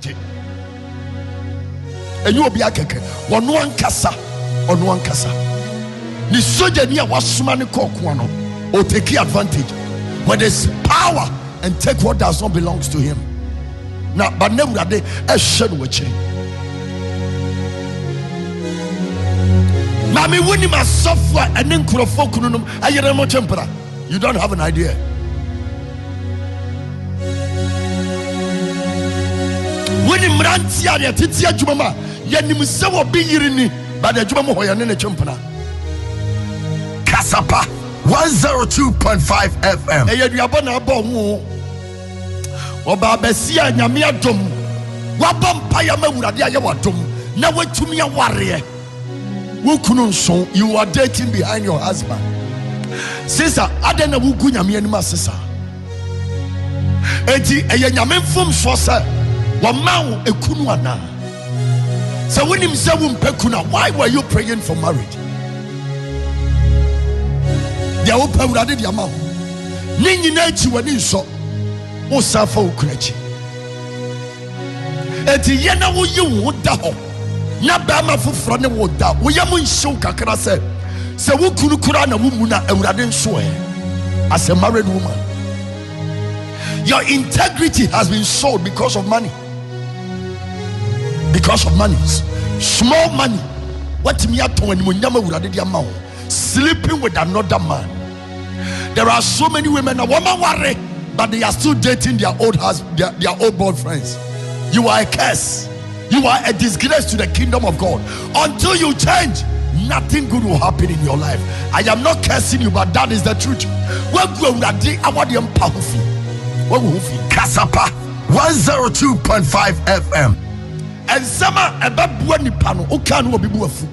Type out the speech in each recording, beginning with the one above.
And you will be a keke. One kasa. The soldier near was money one or take advantage. When there's power and take what does not belong to him. Now, but never that day a shed will change. Mammy, when you must suffer and then could afford you don't have an idea. When you ran Tia, Titia Jumama, Yanimusawa be yirini, but the Jumamo Hoyan Chumpana. Kasapa 102.5 FM. Yabana Bomu Obaa Besia Yamia Dum Wabam Payama Uradia Yawatum. Now wait to me a warrior. You are dating behind your husband. Sister, Adena Wugunya Mianima Sisa. Eti Eyamen from Sosa. Wamau Ekunuana. So when him Zawum Pekuna, why were you praying for marriage? They are open with the amount. Nini Nachi when you saw Osafa Ukrechi. Eti Yena wo you would daho. Na bama for front would da. Uyamun show kakara said. So who could Kurana Wumuna and Radin Shoe as a married woman? Your integrity has been sold because of money. Because of money, small money. What me at when Munyama would have the amount sleeping with another man. There are so many women, a woman worry, but they are still dating their old husband, their old boyfriends. You are a curse. You are a disgrace to the kingdom of God. Until you change, nothing good will happen in your life. I am not cursing you, but that is the truth. Kasapa 102.5 FM. And summer a babuani pano, Okan will be buafu.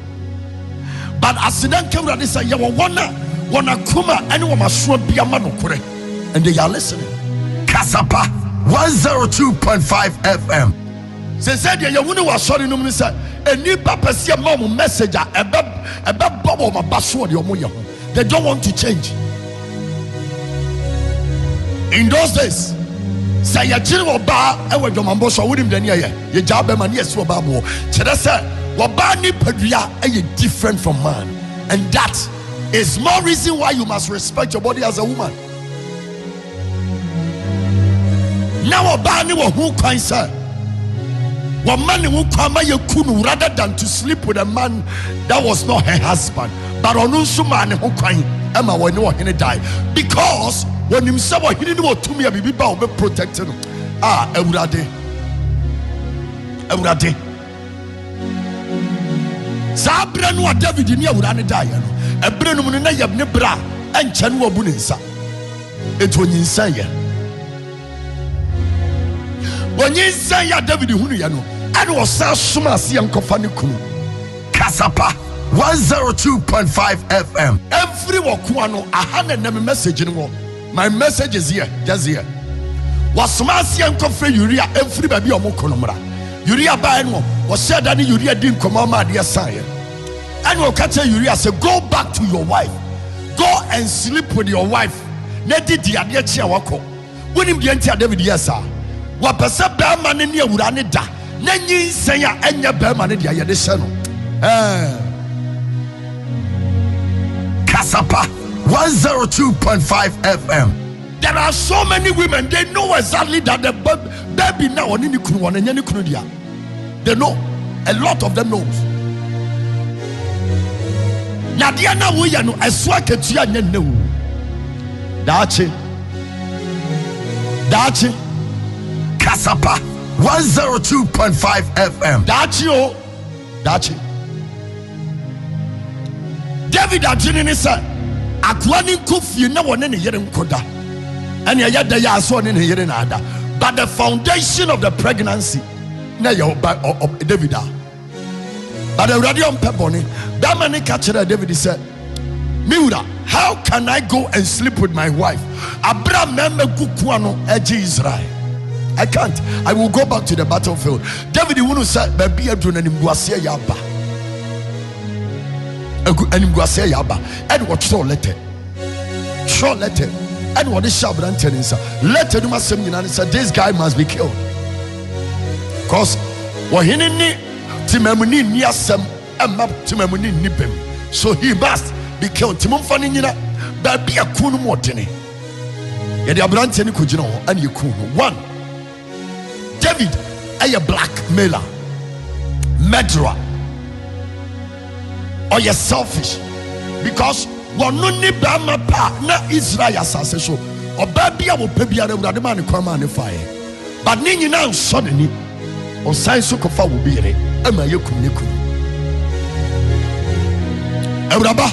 But as the then came ready, say, Yawana kuma, anyone must be a man kure. And they are listening. Kasapa 102.5 FM. They said, Yawuna was sorry, no minister. A new papa see a mom messenger, a bubble of a basword, your moya. They don't want to change. In those days, say a general bar, I went to Mambosa with him then ye job man, yes, Obaa. Chedasa, Wabani Padria, different from man. And that is more reason why you must respect your body as a woman. Now Obani who can say, man who come rather than to sleep with a man that was not her husband, but on man who can Emma when you die because when himself he didn't want to me be protected. Everyday. Sabra no David in your die. A brenum na yabne bra and chanwa bunisa. It when you say when you say David Huniano. And was Sumasi and Kofaniku Kasapa 102.5 FM. Every Wakuano, I had a message in one. My message is here, just here. Was Sumasi and Kofe Uria, every baby or Mokonomra. Uria Baino was said that Uria didn't come out, my dear sire. And will catch Uria say, go back to your wife, go and sleep with your wife. Nedi Diadia Chiawako. When him the entire David, yes, sir. What percent bear man in your Uranida. Nanyi senya enya bema ne dia ye de hye no Kasapa 102.5 FM. There are so many women, they know exactly that the baby now on ni kunu won enya ni kunu dia. They know, a lot of them knows. Na dia na wo ya no eswa ketua nya ne wo. Daachi Kasapa 102.5 FM. Dachi. David Adjini said, Akwani Kufi no one in the year in Koda. And yet they are so in the year in Ada. But the foundation of the pregnancy, Nayo by David. But the radio on Peboni, that man catcher David said, Miura, how can I go and sleep with my wife? Abraham member Kukwano Eji Israel. I can't. I will go back to the battlefield. David who said, "Baby, I don't anymguasia yaba." Anymguasia yaba. And what short letter? And what is Shabran telling us? Letter to my son and said, "This guy must be killed." because wahinini timamuni niasem emma timamuni nipem, so he must be killed. Timumfani nyina baby akunu modene. Yede abrante ni kujina ho and yekunu. One, David a blackmailer, murderer, or you're selfish because one no ni bama pa na Israel asase so Obaa bia wo pa bia na man kwama ne fire but ni nyina nso ne ni on sai so kofa wo biere ama yekum ne kunu Ewraba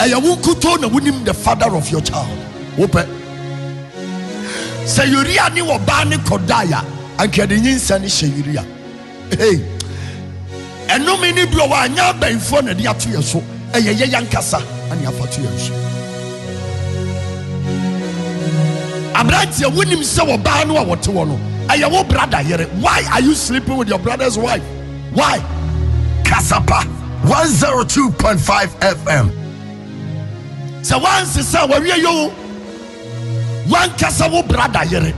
eya wo kuto na wonim the father of your child wo pe say yuria ni wo ba ne kodaya anka de nyinsa ne hye hey eno me ni bro wa anya banfo na de ato yeso eyeye yankasa ani afato yeso Abrantia wonim se wo ba no a wote wo no eye wo brother yere. Why are you sleeping with your brother's wife? Why? Kasapa 102.5 FM. So once say we yo one kasa wo brother yere.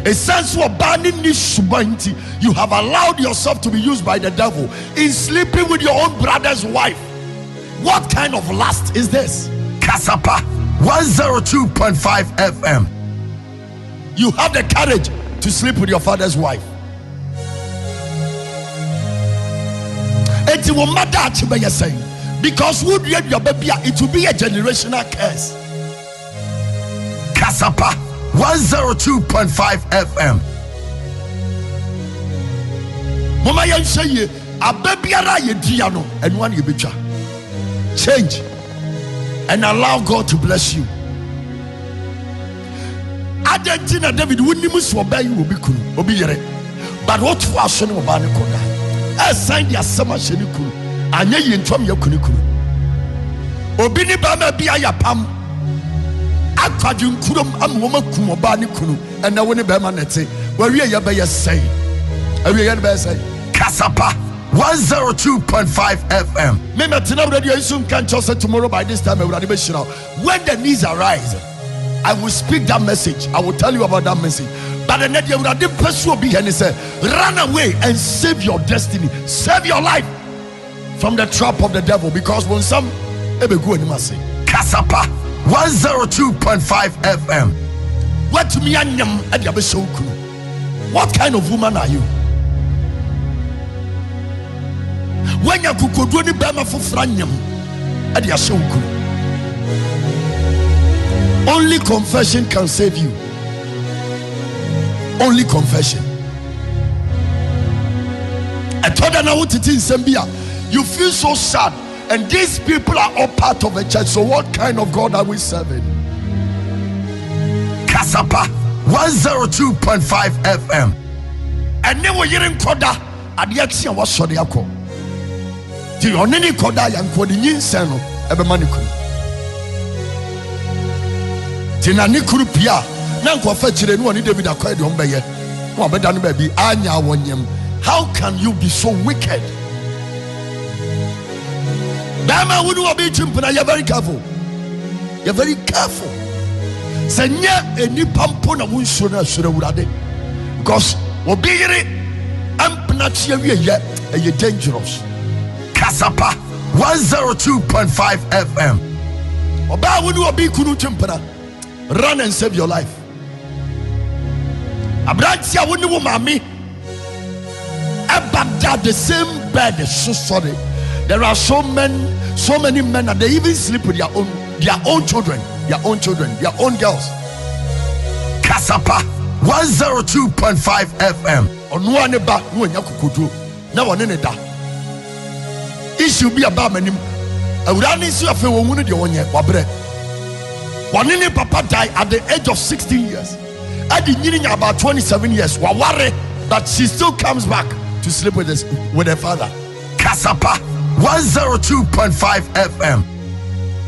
A sense of banning this subanti, you have allowed yourself to be used by the devil in sleeping with your own brother's wife. What kind of lust is this? Kasapa 102.5 FM. You have the courage to sleep with your father's wife. It will matter to be saying because would you your baby? It will be a generational curse. Kasapa 102.5 FM. Mama yan say ababiara ye diano and one ye betcha. Change and allow God to bless you. Adentina David wouldn't so obey you will be cool, obeyere. But what was son of Banakoda? I signed your summer shenikul, and ye in from your kunikul. Obini Bama Bia Pam. Akadun kurum am woman kumobani kunu, and now when a bemanete, where we are by your say. Are we going to say Kasapa 102.5 FM? Mematina radio soon can just tomorrow by this time. When the needs arise, I will speak that message. I will tell you about that message. But the net you will pursue be and say, run away and save your destiny, save your life from the trap of the devil. Because when some ever go and must say Kasapa 102.5 FM. What to me anyam at your show? What kind of woman are you? When you could do the bama for franyam at your show. Only confession can save you. Only confession. I told her now to Sambia. You feel so sad, and these people are all part of a church. So what kind of God are we serving? Kasapa 102.5 FM. And then we're hearing Koda at the action was so the alcohol. The only Koda and Kodin Sano Ebemaniku. Tinanikuru Pia. Nanko fetchire no ni David akwede on beye no abeda no ba bi anya wonyem. How can you be so wicked? Dama wonu obi chimpuna. You're very careful. You're very careful. Senya eni pampo na wunso na sura wurade because obi yire ampna chia wie ye dangerous. Kasapa 102.5 FM. Obaa wonu obi kunu chimpuna. Run and save your life. Abrantia woni wo mami abada the same bed. So sorry, there are so many men that they even sleep with their own children, their own girls. Kasapa 102.5 FM. Ono aneba no nya kokodu na wone ne da issue be about manim awurani so afa wo hunu de wonye wabre. One papa died at the age of 16 years. At the beginning about 27 years. Waware, but she still comes back to sleep with her father. Kasapa 102.5 FM.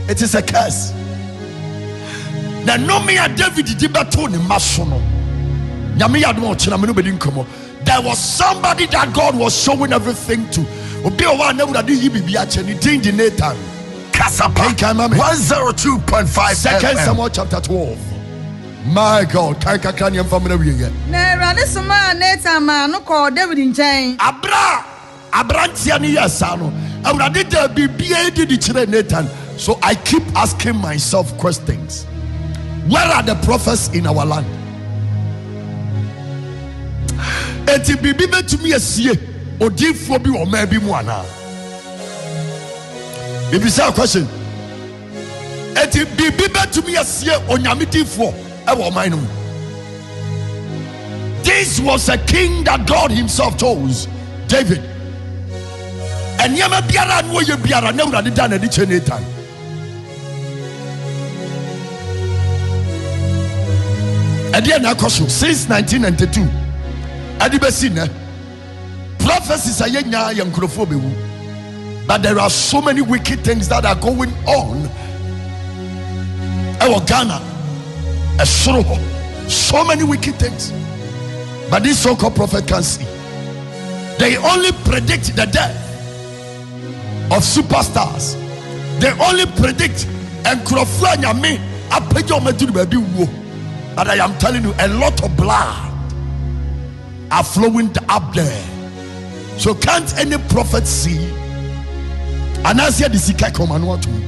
It is a curse. Now no me a David Dibatoni Masono. There was somebody that God was showing everything to. Nathan. Kasapa 102.5 2 Samuel chapter 12. My God, Nera Awurade soma Nathan ma no call David nkyɛn. Abrantia ni yasano. Awurade da bibie di kyerɛ Nathan. So I keep asking myself questions. Where are the prophets in our land? Eti bibi betumi asie odifo bi o ma bi mu ana. Bibi say a question. Eti bibi betumi asie onyame difo e wo man no. This was a king that God himself chose, David. And yama biara no ye biara na Awurade da na di che Nathan. Ediana Kosho since 1992. Adibesine prophecies are yenya yankrofo bewu. But there are so many wicked things that are going on. Our Ghana, so many wicked things. But this so-called prophet can see. They only predict the death of superstars. They only predict and krofanya me apejo medu baby wo. But I am telling you, a lot of blood are flowing up there. So can't any prophet see? And as yet the SethEkow man what to me.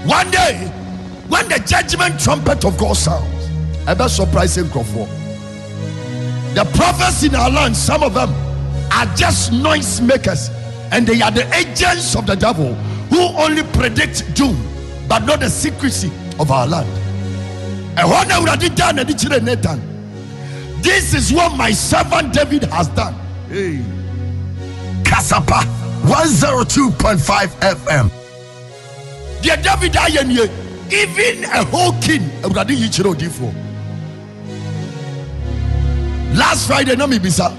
One day, when the judgment trumpet of God sounds, I bet surprise him for. The prophets in our land, some of them are just noise makers, and they are the agents of the devil who only predict doom, but not the secrecy of our land. This is what my servant David has done. Hey. Kasapa 102.5 FM. Dear David, even a whole king. Last Friday, no me bisa.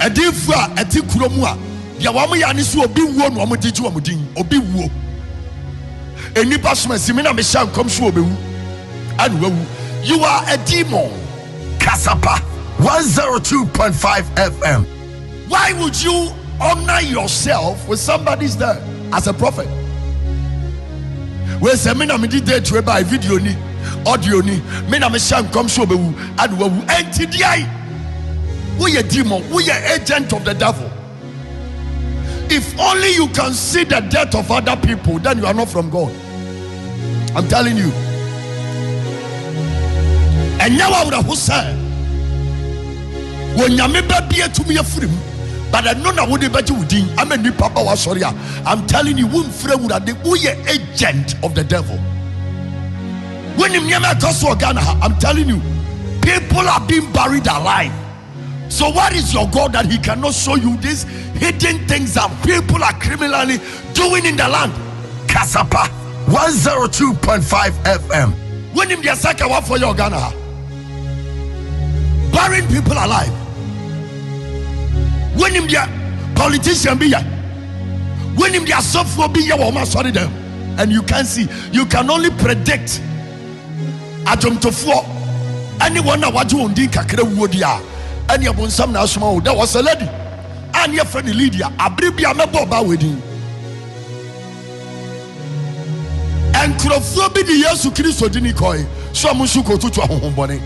A different a tikuromua. Ya wamu ya nisu obi wo no wamu tiju wamu din obi wo. Eni pasuma simina me shan kom so obi wu. Anu wu. You are a demon. Kasapa 102.5 FM. Why would you honor yourself with somebody's there as a prophet? We say me na me di date we by video ni. Audio ni me na me shan come so bewu adwo entidiai we a demon, we are agent of the devil. If only you can see the death of other people, then you are not from God. I'm telling you. And now I would have said when yame babie to me free, but I know na would bet you din I'm a new papa was sorry. I'm telling you, won't free would we are agent of the devil. When I'm telling you, people are being buried alive. So what is your God that he cannot show you these hidden things that people are criminally doing in the land? Kasapa 102.5 FM. When him the what for your Ghana? Burying people alive. When him the politician be here. When him the software be here, woman sorry them. And you can see, you can only predict. Ajom to four. Anyone na waju undi kakre wodia. Any abonsam na asuma. There was a lady. And your friend Lydia. Abribia mebo Obaa wedding. And krofo bi di Yesu Kristo dini koi. So amusu kotu tu ahohombone.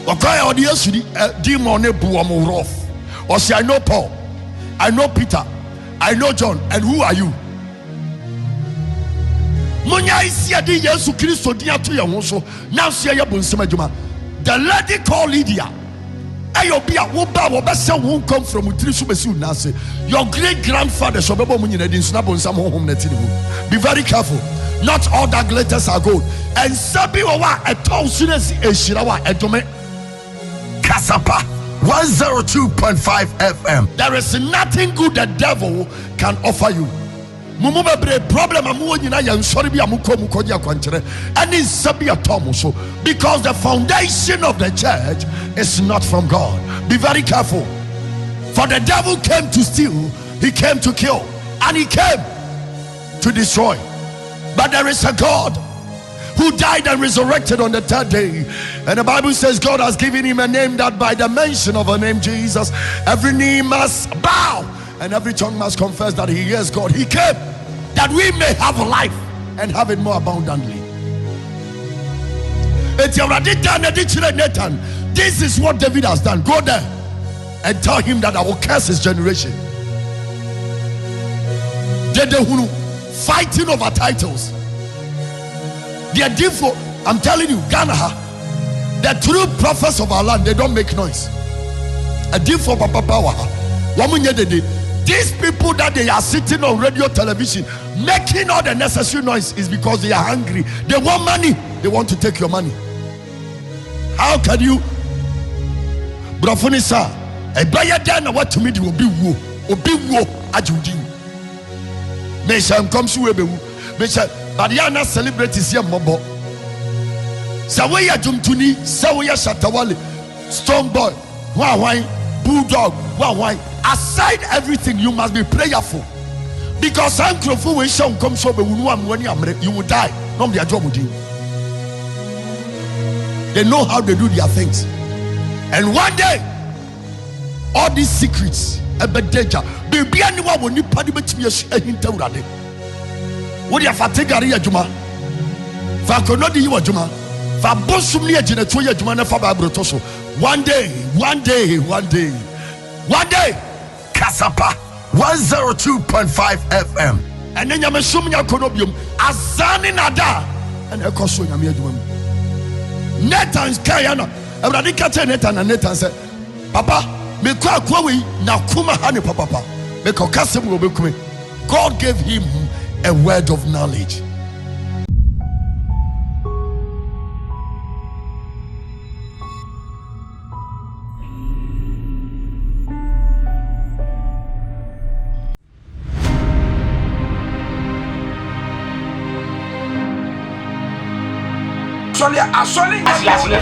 Wakaya odi Yesu di demon bu amu rough. Or say I know Paul. I know Peter. I know John. And who are you? Munya isia di Yesu Kristo di atu ya wonso na sia ya bonsema djuma. The lady called Lydia. Ayobia wo ba wo be se won come from utiri so besi unase. Your great grandfather so bebo munyina di nsuna bonsam honhom na tini mu. Be very careful. Not all that glitters are gold. And sabi wa a tawsunesi eshira wa edome. Kasapa 102.5 FM. There is nothing good the devil can offer you. Problem because the foundation of the church is not from God. Be very careful. For the devil came to steal, he came to kill, and he came to destroy. But there is a God who died and resurrected on the third day. And the Bible says God has given him a name that by the mention of a name Jesus, every knee must bow and every tongue must confess that he is God. He came that we may have life and have it more abundantly. Nathan, this is what David has done. Go there and tell him that I will curse his generation. Fighting over titles. They are different. I'm telling you, Ghana, the true prophets of our land, they don't make noise. A different papa power. These people that they are sitting on radio, television, making all the necessary noise is because they are hungry. They want money. They want to take your money. How can you? Brafonisa, a buyer done what to me will be wo, ajudi. Mesha comes to Rebuke. Mesha, Badiana celebrities here, Mobo. Sawaya Jumtuni, Sawaya Shatawale, Stone Boy, Wawai, Bulldog, Wawai. Aside everything, you must be prayerful. Because some crowful when some comes over, you will die. Not their job with you. They know how they do their things. And one day, all these secrets, danger, baby, anyone will need party between your hint. What you fatigue are Juma? Fakonodi you are Juma. Fabosumni a genetoya Jumana Fababrotoso. One day, Kasapa 102.5 FM. And then Yamesumia Konobium, Azani Nada, and Ekosu Yamia. Nathan's Kayana, Radicate Nathan and Nathan said, Papa, me kwa kwawi na kuma hani papa. Me kokase mu obekume. God gave him a word of knowledge. Sorry.